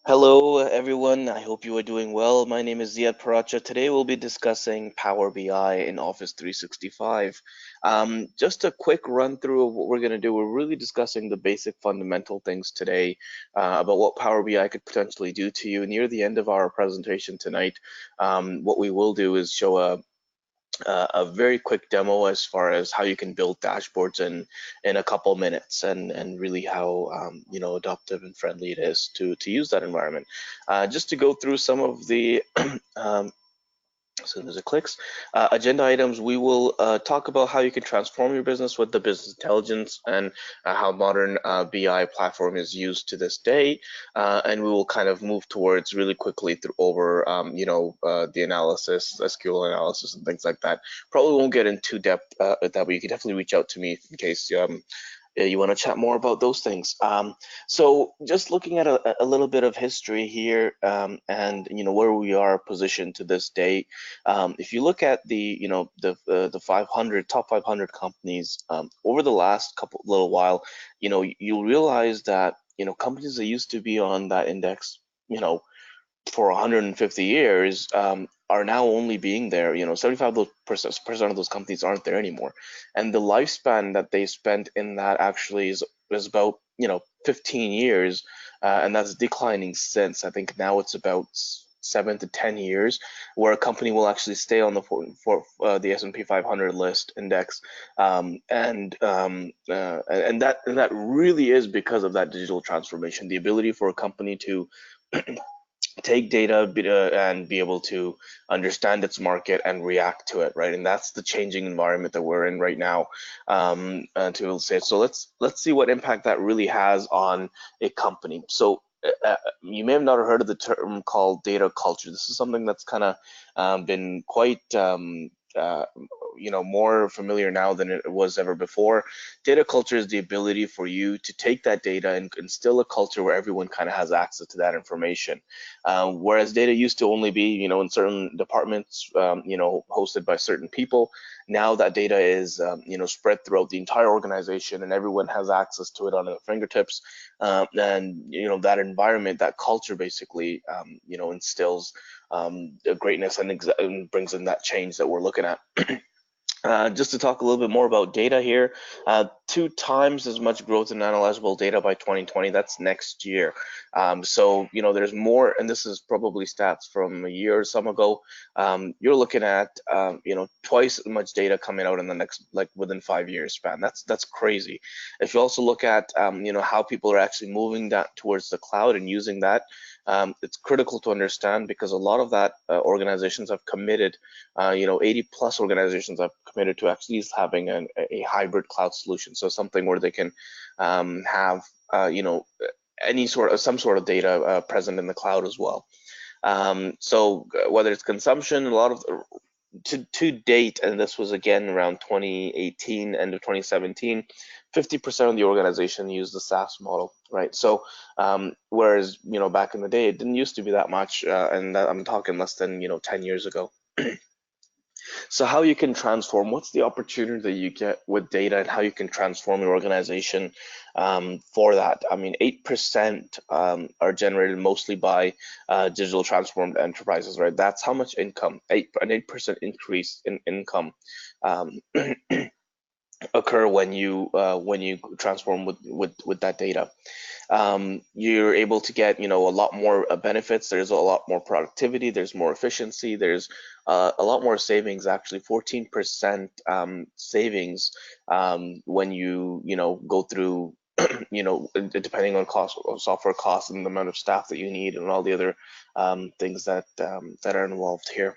Hello, everyone. I hope you are doing well. My name is Ziad Paracha. Today we'll be discussing Power BI in Office 365. Just a quick run through of what we're going to do. We're really discussing the basic fundamental things today about what Power BI could potentially do to you. Near the end of our presentation tonight, what we will do is show a very quick demo as far as how you can build dashboards in a couple minutes and really how adaptive and friendly it is to use that environment. Just to go through some of the um, so there's a clicks. Agenda items, we will talk about how you can transform your business with the business intelligence and how modern BI platform is used to this day. And we will kind of move towards really quickly through over, the analysis, SQL analysis and things like that. Probably won't get into depth with that, but you can definitely reach out to me in case you want to chat more about those things. So just looking at a little bit of history here, and where we are positioned to this day. If you look at the 500 top 500 companies over the last couple little while, you'll realize that companies that used to be on that index, for 150 years are now only being there. 75% of those companies aren't there anymore, and the lifespan that they spent in that actually is about 15 years, and that's declining since. I think now it's about 7 to 10 years where a company will actually stay on the for the S&P 500 list index, and that really is because of that digital transformation, the ability for a company to take data and be able to understand its market and react to it, right? And that's the changing environment that we're in right now. To say so, let's see what impact that really has on a company. So you may have not heard of the term called data culture. This is something that's kind of been quite uh, more familiar now than it was ever before. Data culture is the ability for you to take that data and instill a culture where everyone kind of has access to that information. Whereas data used to only be, in certain departments, hosted by certain people. Now that data is, spread throughout the entire organization, and everyone has access to it on their fingertips. And that environment, that culture, basically, instills the greatness and brings in that change that we're looking at. Just to talk a little bit more about data here, 2 times as much growth in analyzable data by 2020. That's next year. So there's more, and this is probably stats from a year or some ago. You're looking at twice as much data coming out in the next, like, within 5 years span. That's crazy. If you also look at how people are actually moving that towards the cloud and using that, it's critical to understand because a lot of that organizations have committed. 80 plus organizations have committed to actually having a hybrid cloud solution. So something where they can have, some sort of data present in the cloud as well. So whether it's consumption, a lot of to date, and this was again around 2018, end of 2017, 50% of the organization used the SaaS model, right? So whereas back in the day, it didn't used to be that much, and I'm talking less than 10 years ago. So how you can transform, what's the opportunity that you get with data and how you can transform your organization for that? I mean, 8% are generated mostly by digital transformed enterprises, right? That's how much income, an 8% increase in income um, occur when you transform with that data. You're able to get a lot more benefits. There's a lot more productivity, there's more efficiency, there's a lot more savings, actually 14% savings when go through depending on cost of software costs and the amount of staff that you need and all the other things that are involved here.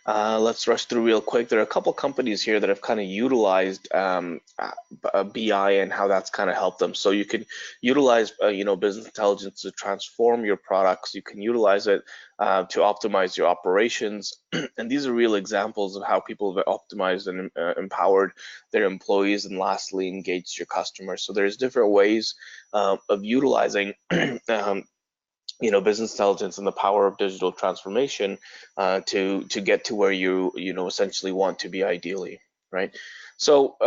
Let's rush through real quick. There are a couple companies here that have kind of utilized BI and how that's kind of helped them. So you can utilize, business intelligence to transform your products. You can utilize it to optimize your operations. And these are real examples of how people have optimized and empowered their employees and lastly engaged your customers. So there's different ways of utilizing business intelligence and the power of digital transformation to get to where you essentially want to be ideally, right? So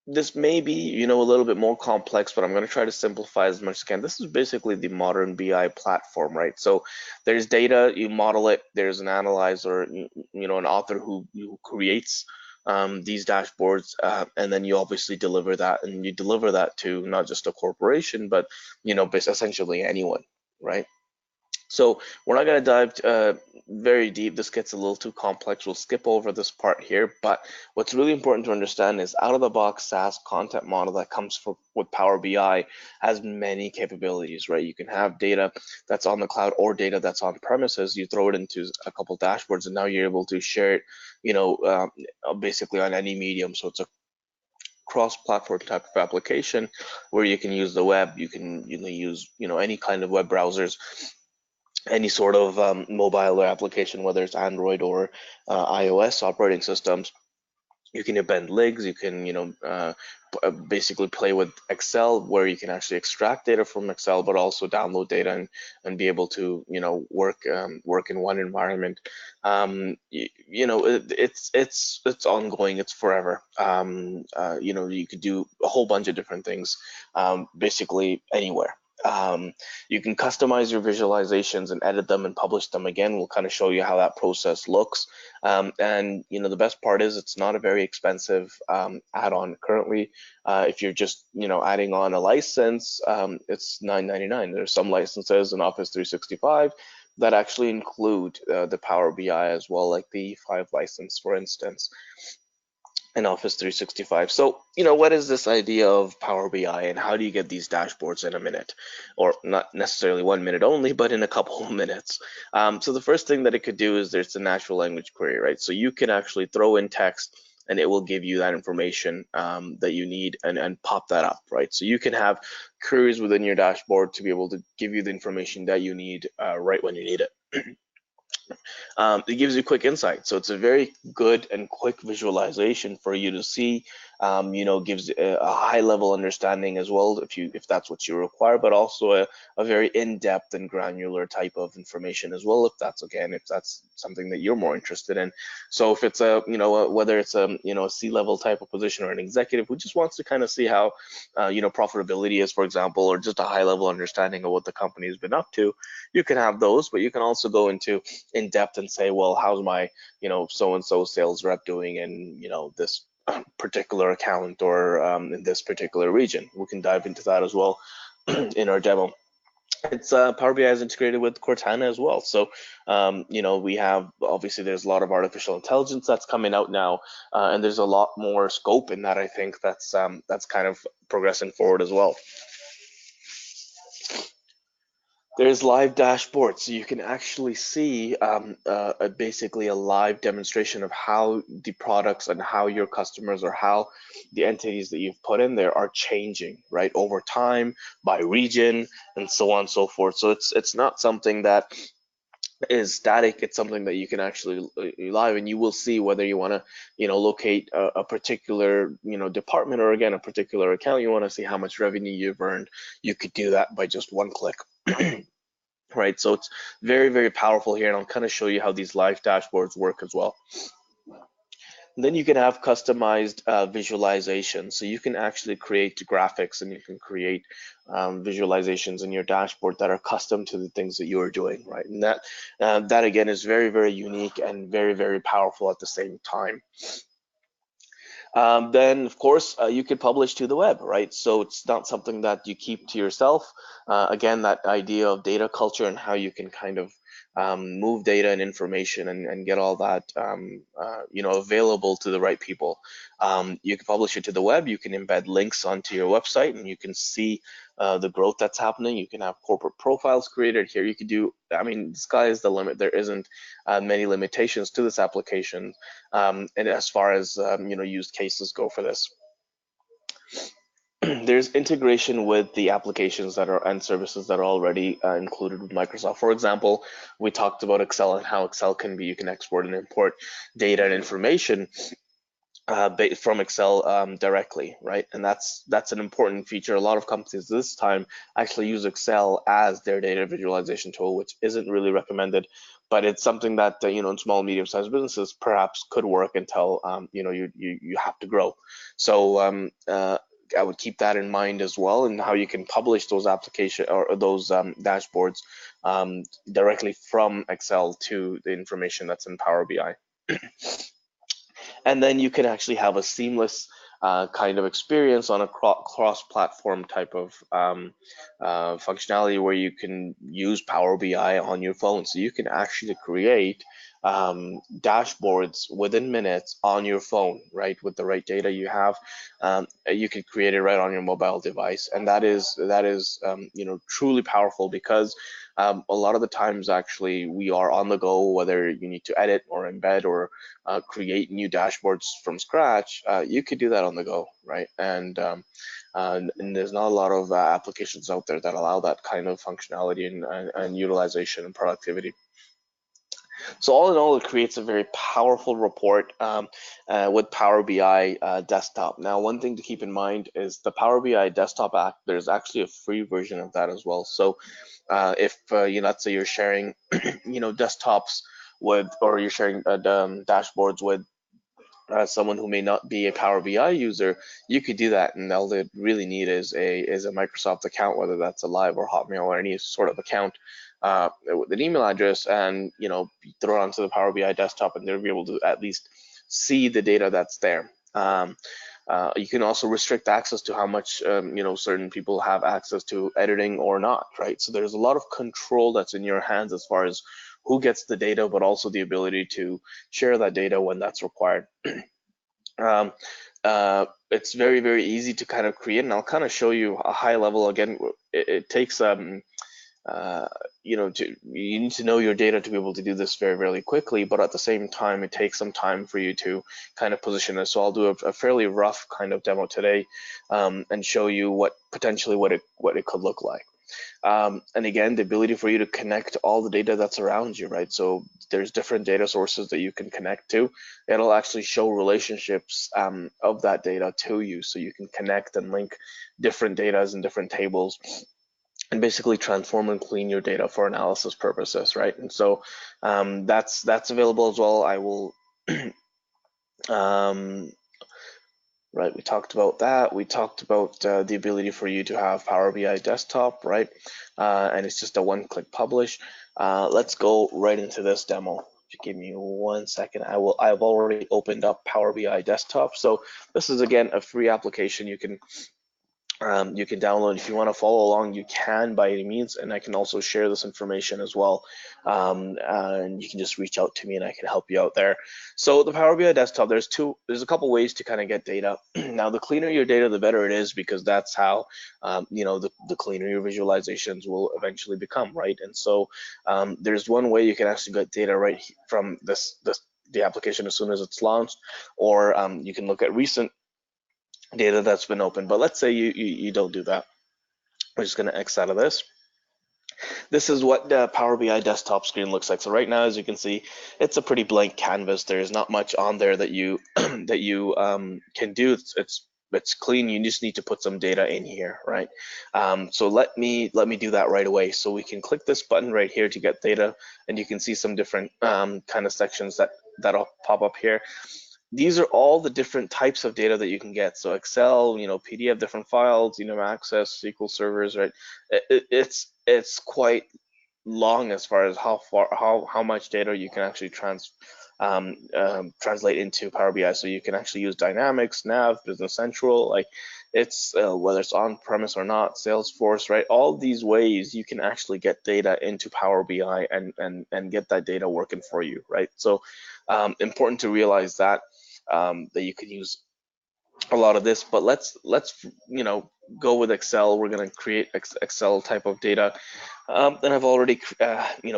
this may be, a little bit more complex, but I'm going to try to simplify as much as I can. This is basically the modern BI platform, right? So there's data, you model it, there's an analyzer, an author who creates these dashboards, and then you obviously deliver that, and you deliver that to not just a corporation, but, essentially anyone, right? So we're not going to dive very deep. This gets a little too complex. We'll skip over this part here. But what's really important to understand is out-of-the-box SaaS content model that comes with Power BI has many capabilities, right? You can have data that's on the cloud or data that's on premises. You throw it into a couple dashboards, and now you're able to share it, basically on any medium. So it's a cross-platform type of application where you can use the web. You can use any kind of web browsers, any sort of mobile application, whether it's Android or iOS operating systems. You can embed links. You can, basically play with Excel, where you can actually extract data from Excel, but also download data and be able to, work in one environment. It's ongoing. It's forever. You could do a whole bunch of different things, basically anywhere. You can customize your visualizations and edit them and publish them. Again, we'll kind of show you how that process looks. And the best part is it's not a very expensive add-on currently. If you're just adding on a license, it's $9.99. There's some licenses in Office 365 that actually include the Power BI as well, like the 5 license, for instance, in Office 365. So, what is this idea of Power BI, and how do you get these dashboards in a minute? Or not necessarily 1 minute only, but in a couple of minutes. So the first thing that it could do is there's a natural language query, right? So you can actually throw in text and it will give you that information that you need, and pop that up, right? So you can have queries within your dashboard to be able to give you the information that you need right when you need it. It gives you quick insight. So it's a very good and quick visualization for you to see. Gives a high level understanding as well, if that's what you require, but also a very in-depth and granular type of information as well, if that's something that you're more interested in. So if it's whether it's a C-level type of position or an executive who just wants to kind of see how profitability is, for example, or just a high level understanding of what the company has been up to, you can have those. But you can also go into in depth and say, well, how's my so and so sales rep doing in this particular account, or in this particular region. We can dive into that as well in our demo. It's Power BI is integrated with Cortana as well. So we have, obviously, there's a lot of artificial intelligence that's coming out now, and there's a lot more scope in that. I think that's kind of progressing forward as well. There's live dashboards, so you can actually see basically a live demonstration of how the products and how your customers, or how the entities that you've put in there, are changing, right, over time, by region, and so on and so forth. So it's not something that is static. It's something that you can actually live, and you will see whether you want to locate a particular department, or again a particular account. You want to see how much revenue you've earned. You could do that by just one click. Right, so it's very, very powerful here, and I'll kind of show you how these live dashboards work as well. And then you can have customized visualizations, so you can actually create graphics, and you can create visualizations in your dashboard that are custom to the things that you are doing, right? And that again is very, very unique and very, very powerful at the same time. Then of course you could publish to the web, right? So it's not something that you keep to yourself. Again, that idea of data culture and how you can kind of move data and information, and get all that available to the right people. You can publish it to the web. You can embed links onto your website, and you can see the growth that's happening. You can have corporate profiles created here. You could do, I mean, the sky is the limit. There isn't many limitations to this application, and as far as use cases go for this. There's integration with the applications that are and services that are already included with Microsoft. For example, we talked about Excel and how Excel can be, you can export and import data and information from Excel directly, right? And that's an important feature. A lot of companies this time actually use Excel as their data visualization tool, which isn't really recommended. but it's something that in small medium-sized businesses perhaps could work until you have to grow. So I would keep that in mind as well, and how you can publish those application or those dashboards directly from Excel to the information that's in Power BI. And then you can actually have a seamless kind of experience on a cross-platform type of functionality where you can use Power BI on your phone. So you can actually create dashboards within minutes on your phone, right? With the right data you have, you can create it right on your mobile device, and that is truly powerful, because a lot of the times actually we are on the go, whether you need to edit or embed or create new dashboards from scratch. You could do that on the go, right? And there's not a lot of applications out there that allow that kind of functionality and utilization and productivity. So all in all, it creates a very powerful report with Power BI desktop. Now, one thing to keep in mind is the Power BI desktop app. There's actually a free version of that as well. So if let's say you're sharing desktops with, or you're sharing dashboards with someone who may not be a Power BI user, you could do that, and all they really need is a Microsoft account, whether that's a Live or Hotmail or any sort of account with an email address, and throw it onto the Power BI desktop, and they'll be able to at least see the data that's there. You can also restrict access to how much certain people have access to editing or not, right? So there's a lot of control that's in your hands as far as who gets the data, but also the ability to share that data when that's required. It's very, very easy to kind of create, and I'll kind of show you a high level. Again, it takes you need to know your data to be able to do this very, very quickly, but at the same time, it takes some time for you to kind of position this. So I'll do a fairly rough kind of demo today, and show you what it could look like. And again, the ability for you to connect all the data that's around you, right? So there's different data sources that you can connect to. It'll actually show relationships of that data to you, so you can connect and link different data and different tables, and basically transform and clean your data for analysis purposes, right? And so that's available as well. I will right, we talked about that. We talked about the ability for you to have Power BI desktop, right? And it's just a one-click publish. Let's go right into this demo. If you give me 1 second, I've already opened up Power BI desktop. So this is, again, a free application you can download. If you want to follow along, you can by any means, and I can also share this information as well. And you can just reach out to me and I can help you out there. So the Power BI desktop, there's a couple ways to kind of get data. Now, the cleaner your data, the better it is, because that's how the cleaner your visualizations will eventually become, right? And so there's one way you can actually get data right from the application as soon as it's launched, or you can look at recent data that's been opened. But let's say you don't do that. We're just going to X out of this. This is what the Power BI desktop screen looks like. So right now, as you can see, it's a pretty blank canvas. There's not much on there that you can do. It's clean. You just need to put some data in here, right? So let me do that right away. So we can click this button right here to get data, and you can see some different kind of sections that'll pop up here. These are all the different types of data that you can get. So Excel, PDF, different files, Access, SQL servers, right? It's quite long as far as how much data you can actually translate into Power BI. So you can actually use Dynamics, Nav, Business Central, like it's whether it's on premise or not, Salesforce, right? All these ways you can actually get data into Power BI and get that data working for you, right? So important to realize that you can use a lot of this, but let's go with Excel. We're going to create Excel type of data, and I've already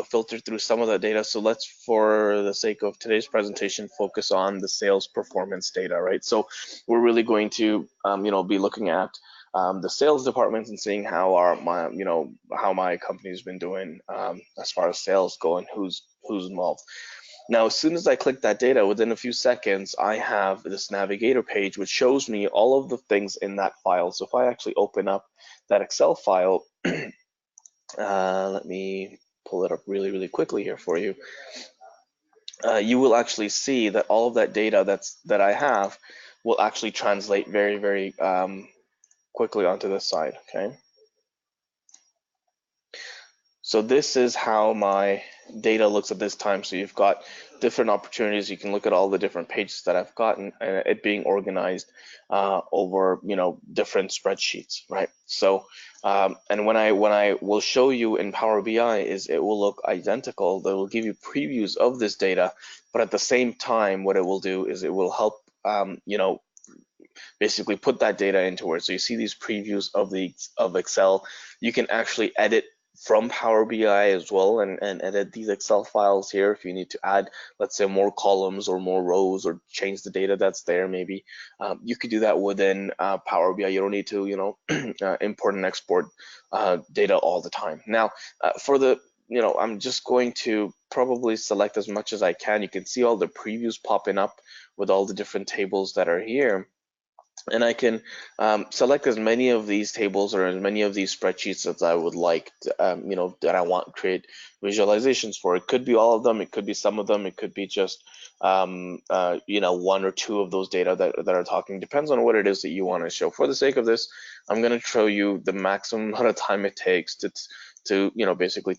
filtered through some of the data. So let's, for the sake of today's presentation, focus on the sales performance data, right? So we're really going to be looking at the sales departments and seeing how my company's been doing as far as sales go, and who's involved. Now, as soon as I click that data, within a few seconds, I have this navigator page, which shows me all of the things in that file. So if I actually open up that Excel file, let me pull it up really, really quickly here for you, you will actually see that all of that data that I have will actually translate very, very quickly onto this side, okay? So this is how my data looks at this time. So you've got different opportunities. You can look at all the different pages that I've gotten, and it being organized over, different spreadsheets, right? So, and when I will show you in Power BI is it will look identical. That will give you previews of this data, but at the same time, what it will do is it will help, basically put that data into Word. So you see these previews of Excel. You can actually edit from Power BI as well, and edit these Excel files here if you need to add, let's say, more columns or more rows, or change the data that's there maybe. You could do that within Power BI. You don't need to, import and export data all the time. Now, for the, I'm just going to probably select as much as I can. You can see all the previews popping up with all the different tables that are here. And I can select as many of these tables or as many of these spreadsheets as I would like, that I want to create visualizations for. It could be all of them, it could be some of them, it could be just, one or two of those data that are talking. Depends on what it is that you want to show. For the sake of this, I'm going to show you the maximum amount of time it takes to basically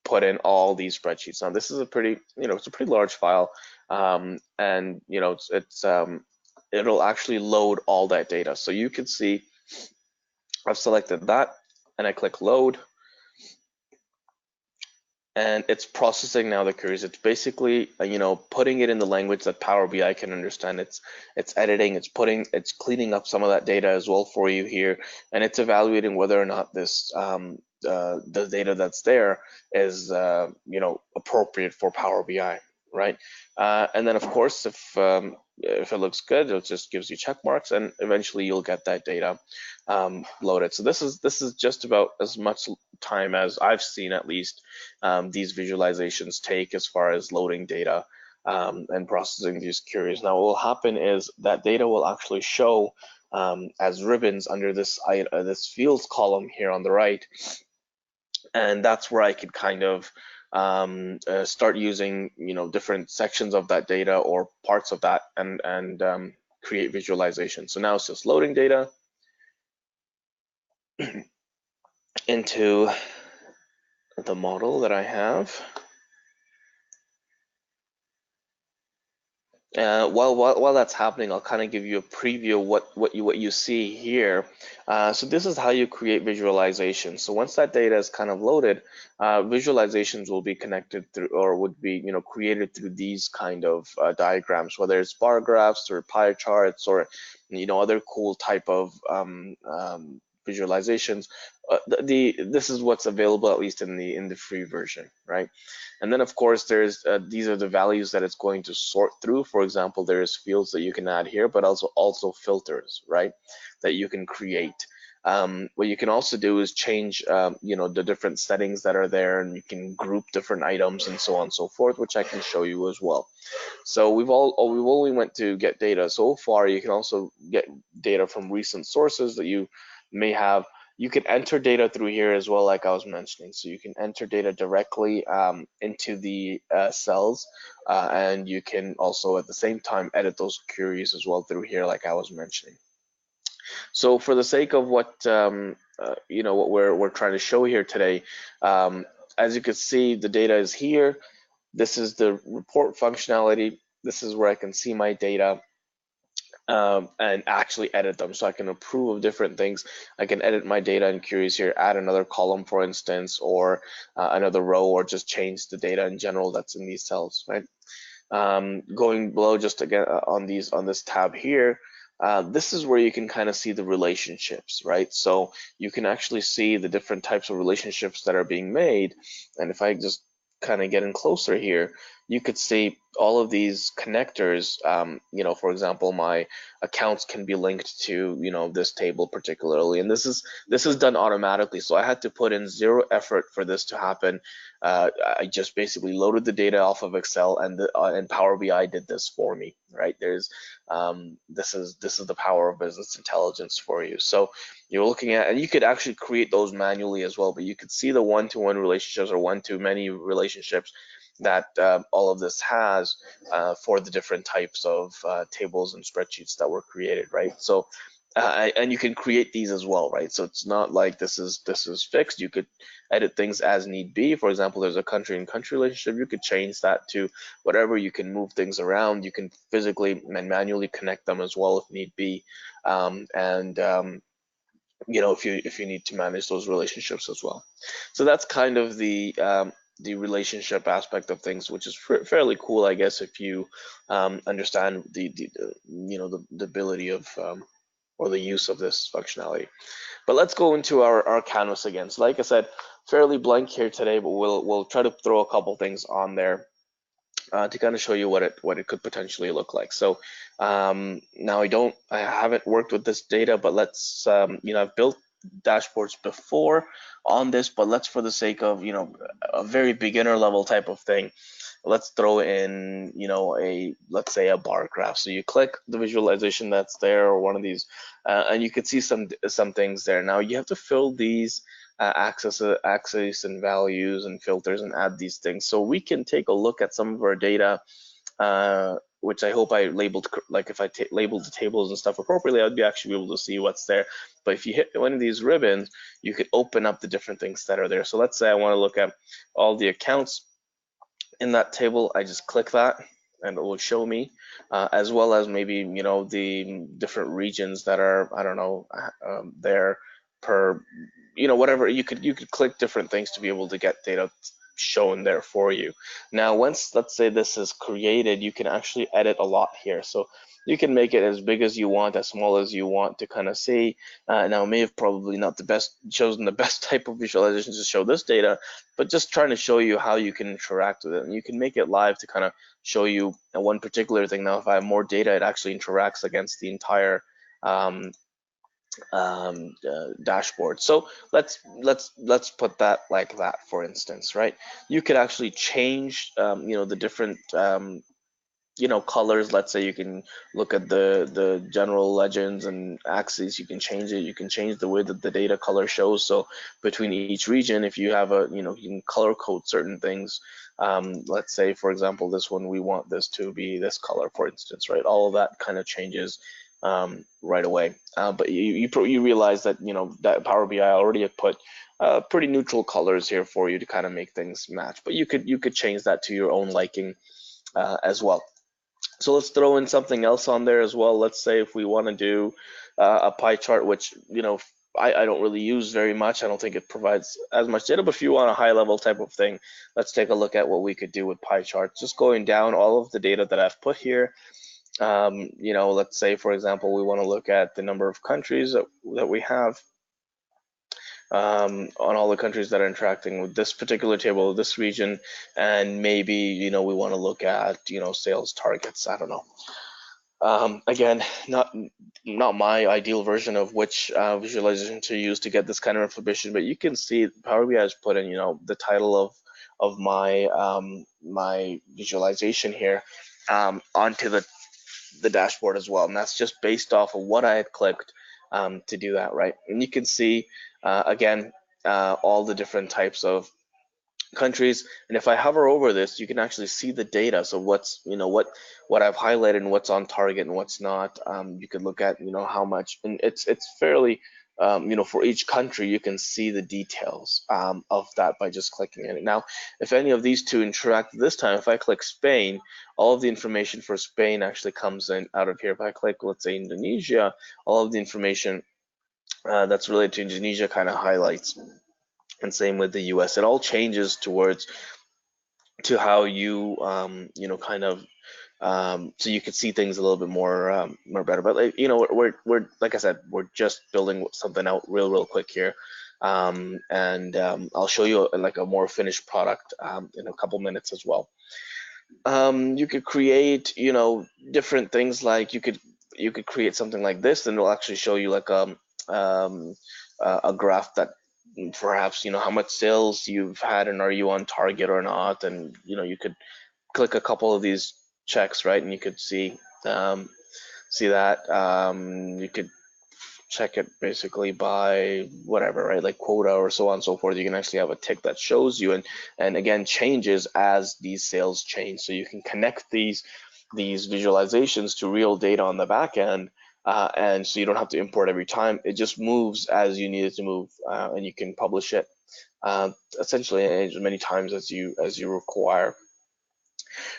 put in all these spreadsheets. Now, this is a pretty, it's a pretty large file, and it'll actually load all that data. So you can see I've selected that and I click load, and it's processing now the queries. It's basically, putting it in the language that Power BI can understand. It's editing, it's cleaning up some of that data as well for you here, and it's evaluating whether or not this the data that's there is appropriate for Power BI, right? And then of course, if it looks good, it just gives you check marks, and eventually you'll get that data loaded. So this is just about as much time as I've seen, at least, these visualizations take as far as loading data and processing these queries. Now, what will happen is that data will actually show as ribbons under this fields column here on the right, and that's where I could kind of start using different sections of that data or parts of that, and create visualization. So now it's just loading data into the model that I have. While that's happening, I'll kind of give you a preview of what you see here. So this is how you create visualizations. So once that data is kind of loaded, visualizations will be connected through, or would be created through these kind of diagrams, whether it's bar graphs or pie charts or other cool type of visualizations. This is what's available, at least in the free version, right? And then of course there's these are the values that it's going to sort through. For example, there's fields that you can add here, but also filters, right, that you can create. What you can also do is change the different settings that are there, and you can group different items and so on and so forth, which I can show you as well. So we've only went to get data so far. You can also get data from recent sources that you may have. You can enter data through here as well, like I was mentioning. So you can enter data directly into the cells, and you can also at the same time edit those queries as well through here, like I was mentioning. So for the sake of what what we're trying to show here today, as you can see, the data is here. This is the report functionality. This is where I can see my data and actually edit them. So I can approve of different things. I can edit my data and queries here, add another column, for instance, or another row, or just change the data in general that's in these cells, right? Going below, just again on this tab here, this is where you can kind of see the relationships, right? So you can actually see the different types of relationships that are being made. And if I just kind of get in closer here, you could see all of these connectors. For example, my accounts can be linked to, this table particularly, and this is done automatically. So I had to put in zero effort for this to happen. I just basically loaded the data off of Excel, and Power BI did this for me, right? This is the power of business intelligence for you. So you're looking at, and you could actually create those manually as well, but you could see the one-to-one relationships or one-to-many relationships that all of this has for the different types of tables and spreadsheets that were created, right? So and you can create these as well, right? So it's not like this is fixed. You could edit things as need be. For example, there's a country and country relationship. You could change that to whatever. You can move things around. You can physically and manually connect them as well if need be. And if you need to manage those relationships as well. So that's kind of the relationship aspect of things, which is fairly cool, I guess, if you understand the ability of or the use of this functionality. But let's go into our canvas again. So like I said, fairly blank here today, but we'll try to throw a couple things on there to kind of show you what it could potentially look like. So now I haven't worked with this data, but let's I've built dashboards before on this, but let's, for the sake of a very beginner level type of thing, let's throw in let's say a bar graph. So you click the visualization that's there, or one of these, and you can see some things there. Now you have to fill these axes and values and filters and add these things. So we can take a look at some of our data, which I hope I labeled, like if I labeled the tables and stuff appropriately, I'd actually be able to see what's there. But if you hit one of these ribbons, you could open up the different things that are there. So let's say I want to look at all the accounts in that table. I just click that and it will show me, as well as maybe the different regions that are, I don't know, there per whatever. You could click different things to be able to get data shown there for you. Now once, let's say, this is created, you can actually edit a lot here. So you can make it as big as you want, as small as you want to kind of see. Now I may have probably not chosen the best type of visualization to show this data, but just trying to show you how you can interact with it. And you can make it live to kind of show you one particular thing. Now if I have more data, it actually interacts against the entire dashboard. So let's put that like that, for instance, right? You could actually change the different colors. Let's say you can look at the general legends and axes. You can change it. You can change the way that the data color shows. So between each region, if you have you can color code certain things. Let's say, for example, this one, we want this to be this color, for instance, right? All of that kind of changes right away. But you realize that that Power BI already had put pretty neutral colors here for you to kind of make things match. But you could change that to your own liking as well. So let's throw in something else on there as well. Let's say if we want to do a pie chart, which I don't really use very much. I don't think it provides as much data, but if you want a high level type of thing, let's take a look at what we could do with pie charts. Just going down all of the data that I've put here. Let's say, for example, we want to look at the number of countries that we have on all the countries that are interacting with this particular table, this region, and maybe we want to look at sales targets. I don't know. Again, not my ideal version of which visualization to use to get this kind of information, but you can see Power BI has put in the title of my visualization here onto the dashboard as well, and that's just based off of what I had clicked to do that, right? And you can see again all the different types of countries, and if I hover over this, you can actually see the data. So what's what I've highlighted and what's on target and what's not. You could look at how much, and it's fairly for each country you can see the details of that by just clicking in it. Now if any of these two interact this time, if I click Spain, all of the information for Spain actually comes in out of here. If I click, let's say, Indonesia, all of the information that's related to Indonesia kind of highlights. And same with the US. It all changes towards to how you kind of so you could see things a little bit more better. But we're like I said, we're just building something out real quick here, and I'll show you like a more finished product in a couple minutes as well. You could create, different things, like you could create something like this, and it'll actually show you like um, a graph that perhaps how much sales you've had and are you on target or not, and you could click a couple of these checks, right, and you could see that. You could check it basically by whatever, right? Like quota or so on and so forth. You can actually have a tick that shows you, and again changes as these sales change. So you can connect these visualizations to real data on the back end, and so you don't have to import every time. It just moves as you need it to move, and you can publish it uh, essentially as many times as you require,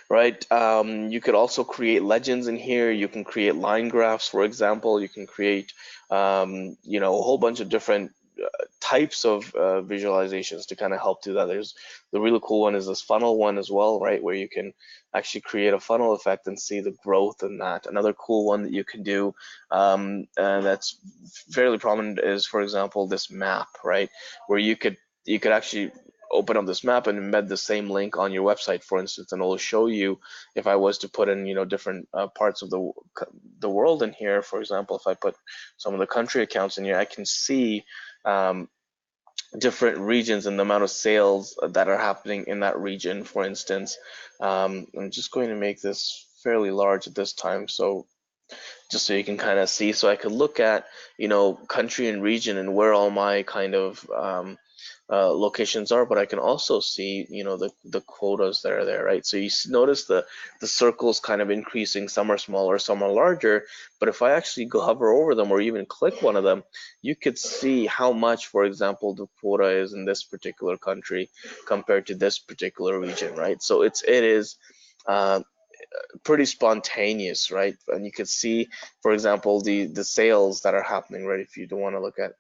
right? You could also create legends in here. You can create line graphs, for example. You can create, a whole bunch of different types of visualizations to kind of help do that. There's the really cool one is this funnel one as well, right? Where you can actually create a funnel effect and see the growth in that. Another cool one that you can do that's fairly prominent is, for example, this map, right? Where you could actually open up this map and embed the same link on your website, for instance, and it'll show you if I was to put in, different parts of the world in here. For example, if I put some of the country accounts in here, I can see um, different regions and the amount of sales that are happening in that region, for instance. I'm just going to make this fairly large at this time, so just so you can kind of see. So I could look at, country and region and where all my kind of locations are, but I can also see, the quotas that are there, right? So you notice the circles kind of increasing. Some are smaller, some are larger. But if I actually go hover over them or even click one of them, you could see how much, for example, the quota is in this particular country compared to this particular region, right? So it is uh, pretty spontaneous, right? And you can see, for example, the sales that are happening, right? If you don't want to look at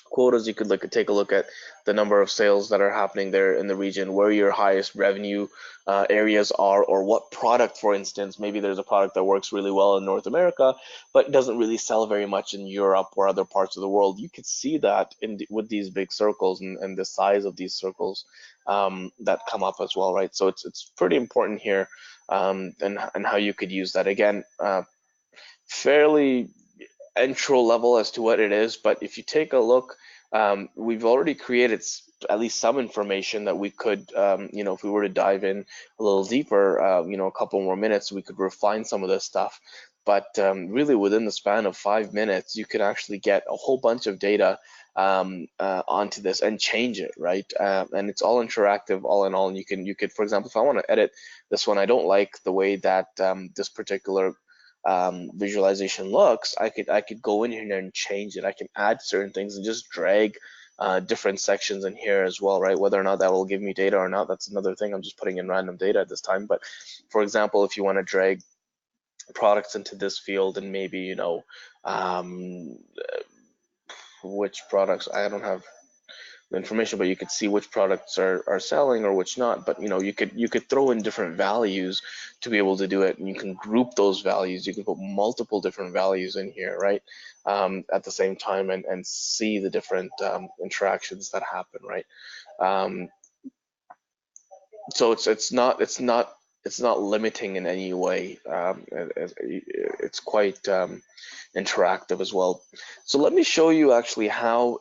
quotas, you could take a look at the number of sales that are happening there in the region, where your highest revenue areas are, or what product, for instance. Maybe there's a product that works really well in North America, but doesn't really sell very much in Europe or other parts of the world. You could see that with these big circles and the size of these circles that come up as well, right? So it's pretty important here, and how you could use that. Again, fairly intro level as to what it is, but if you take a look, we've already created at least some information that we could, if we were to dive in a little deeper, a couple more minutes, we could refine some of this stuff. But really, within the span of 5 minutes, you could actually get a whole bunch of data onto this and change it, right? And it's all interactive, all in all. And you could, for example, if I want to edit this one, I don't like the way that this particular visualization looks, I could go in here and change it. I can add certain things and just drag different sections in here as well, right? Whether or not that will give me data or not, that's another thing. I'm just putting in random data at this time. But for example, if you want to drag products into this field, and maybe, um, which products, I don't have the information, but you could see which products are selling or which not. But you could throw in different values to be able to do it, and you can group those values. You can put multiple different values in here, right, at the same time, and see the different interactions that happen, right? Um, so it's not limiting in any way. It's quite interactive as well. So let me show you actually how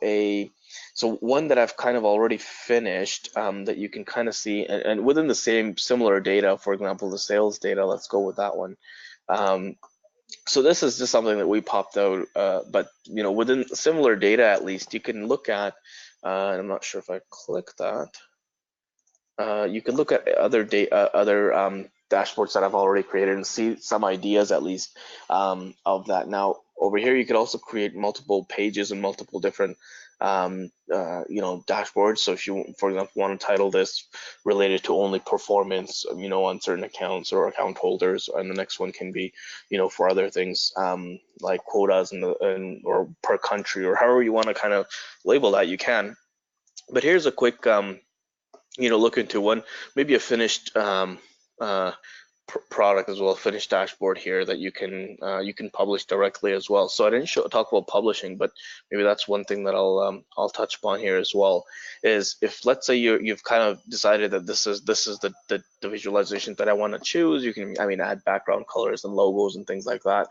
so one that I've kind of already finished, that you can kind of see, and within the same similar data, for example, the sales data. Let's go with that one. Um, so this is just something that we popped out, but within similar data, at least you can look at. And I'm not sure if I click that. You can look at other dashboards that I've already created and see some ideas, at least, of that. Now, over here, you could also create multiple pages and multiple different, dashboards. So if you, for example, want to title this related to only performance, on certain accounts or account holders, and the next one can be, for other things, like quotas or per country, or however you want to kind of label that, you can. But here's a quick look into one, maybe a finished uh, product as well, finished dashboard here that you can publish directly as well. So I didn't talk about publishing, but maybe that's one thing that I'll touch upon here as well. Is if let's say you've kind of decided that this is the visualization that I want to choose, you can add background colors and logos and things like that.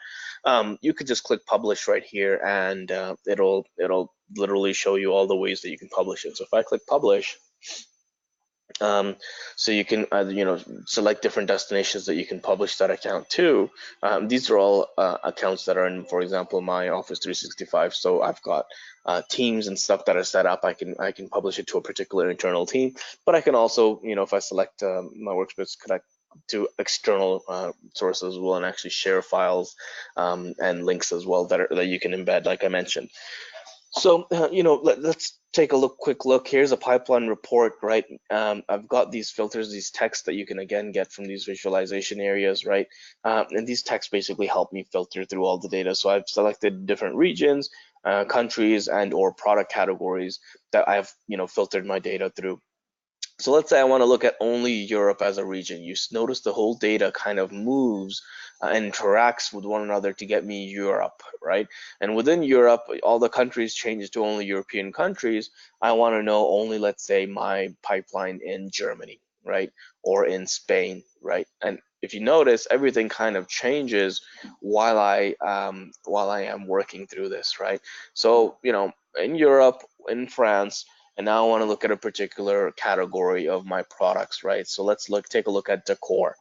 You could just click publish right here, and it'll literally show you all the ways that you can publish it. So if I click publish, um, so you can select different destinations that you can publish that account to. These are all accounts that are in, for example, my Office 365. So I've got teams and stuff that are set up. I can publish it to a particular internal team, but I can also, if I select my workspace, connect to external sources as well, and actually share files and links as well that you can embed, like I mentioned. So, let's take a quick look. Here's a pipeline report, right? I've got these filters, these texts that you can again get from these visualization areas, right? And these texts basically help me filter through all the data. So I've selected different regions, countries, and or product categories that I've, filtered my data through. So let's say I want to look at only Europe as a region. You notice the whole data kind of moves and interacts with one another to get me Europe, right? And within Europe, all the countries change to only European countries. I want to know only, let's say, my pipeline in Germany, right? Or in Spain, right? And if you notice, everything kind of changes while I am working through this, right? So, in Europe, in France, and now I want to look at a particular category of my products, right? So let's take a look at decor.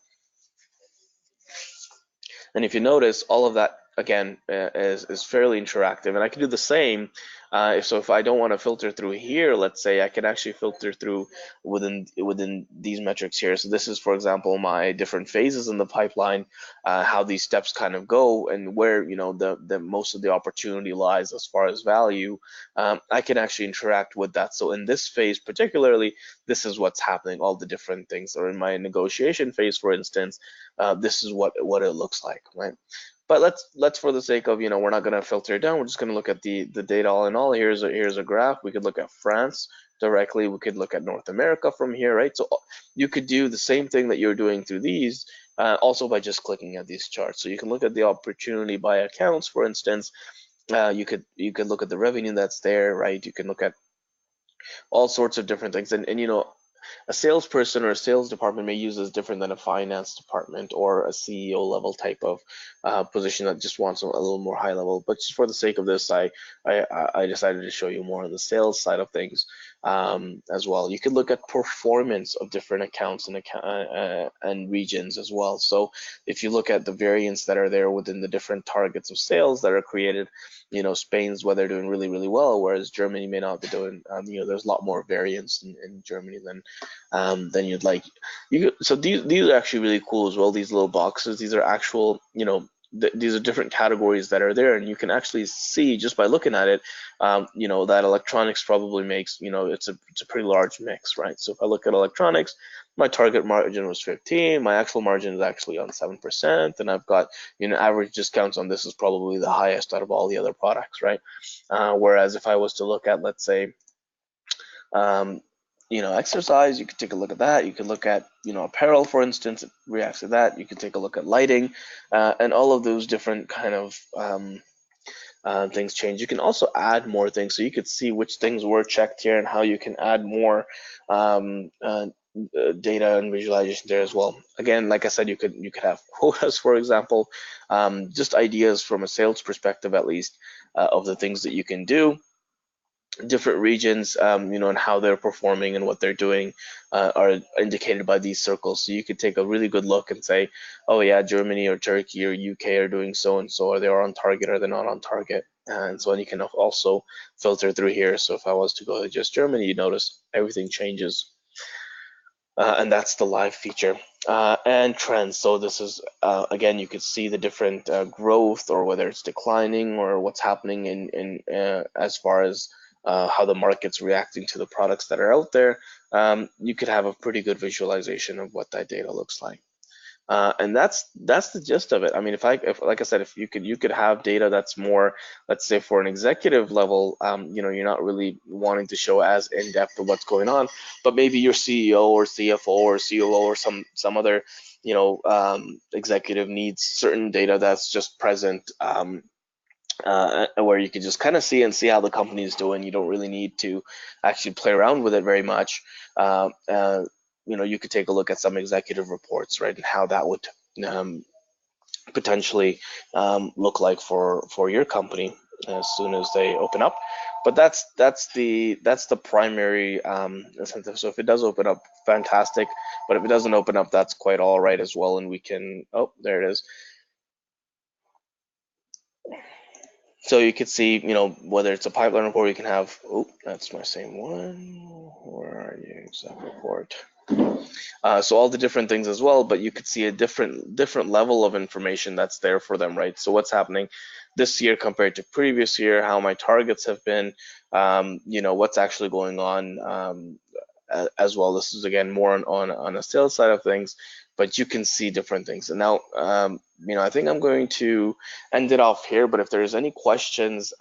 And if you notice, all of that again is fairly interactive, and I can do the same. If I don't want to filter through here, let's say I can actually filter through within these metrics here. So this is, for example, my different phases in the pipeline, how these steps kind of go, and where the most of the opportunity lies as far as value. I can actually interact with that. So in this phase particularly, this is what's happening. All the different things. Or in my negotiation phase, for instance, this is what it looks like, right? But let's for the sake of, we're not going to filter it down. We're just going to look at the data all in all. Here's a graph. We could look at France directly. We could look at North America from here, right? So you could do the same thing that you're doing through these, also by just clicking at these charts. So you can look at the opportunity by accounts, for instance. You could look at the revenue that's there, right? You can look at all sorts of different things, and a salesperson or a sales department may use this different than a finance department or a CEO level type of position that just wants a little more high level. But just for the sake of this, I decided to show you more on the sales side of things as well. You could look at performance of different accounts and regions as well. So if you look at the variants that are there within the different targets of sales that are created, Spain's where they're doing really, really well, whereas Germany may not be doing. There's a lot more variance in Germany than you'd like. So these are actually really cool as well. These little boxes. These are actual, these are different categories that are there, and you can actually see just by looking at it, that electronics probably makes, it's a pretty large mix, right? So if I look at electronics, my target margin was 15. My actual margin is actually on 7%, and I've got, average discounts on this is probably the highest out of all the other products, right? Whereas if I was to look at, let's say, um, exercise, you could take a look at that. You could look at, apparel, for instance, it reacts to that. You could take a look at lighting, and all of those different kind of things change. You can also add more things, so you could see which things were checked here and how you can add more data and visualization there as well. Again, like I said, you could have quotas, for example, just ideas from a sales perspective, at least, of the things that you can do. Different regions, and how they're performing and what they're doing are indicated by these circles. So you could take a really good look and say, oh yeah, Germany or Turkey or UK are doing so and so. Are they on target? Are they not on target? And so on. You can also filter through here. So if I was to go to just Germany, you notice everything changes. And that's the live feature. And trends. So this is, again, you could see the different growth, or whether it's declining, or what's happening in as far as how the market's reacting to the products that are out there. You could have a pretty good visualization of what that data looks like. And that's the gist of it. I mean, if like I said, if you could have data that's more, let's say for an executive level, you're not really wanting to show as in depth of what's going on, but maybe your CEO or CFO or COO or some other, executive needs certain data that's just present. Where you can just kind of see how the company is doing. You don't really need to actually play around with it very much. Uh, uh, you could take a look at some executive reports, right, and how that would um, potentially look like for your company as soon as they open up. But that's the primary incentive. So if it does open up, fantastic. But if it doesn't open up, that's quite all right as well. And we can, oh, there it is. So you could see, whether it's a pipeline report, you can have, oh, that's my same one. Where are you? Exec report. So all the different things as well, but you could see a different level of information that's there for them, right? So what's happening this year compared to previous year, how my targets have been, what's actually going on, as well. This is again more on a sales side of things, but you can see different things. And now, I think I'm going to end it off here. But if there's any questions,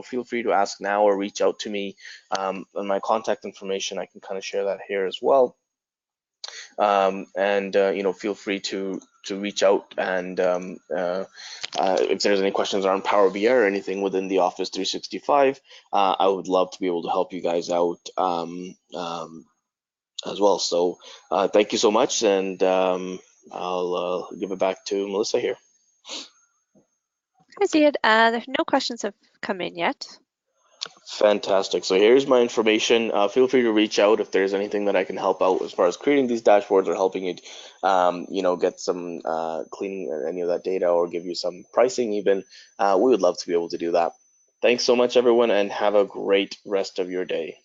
feel free to ask now or reach out to me on my contact information. I can kind of share that here as well. And feel free to reach out and if there's any questions around Power BI or anything within the Office 365, I would love to be able to help you guys out as well. So thank you so much, and I'll give it back to Melissa here. Hi, Ziad. There's no questions have come in yet. Fantastic. So here's my information. Feel free to reach out if there's anything that I can help out as far as creating these dashboards or helping you, get some cleaning any of that data or give you some pricing even. We would love to be able to do that. Thanks so much, everyone, and have a great rest of your day.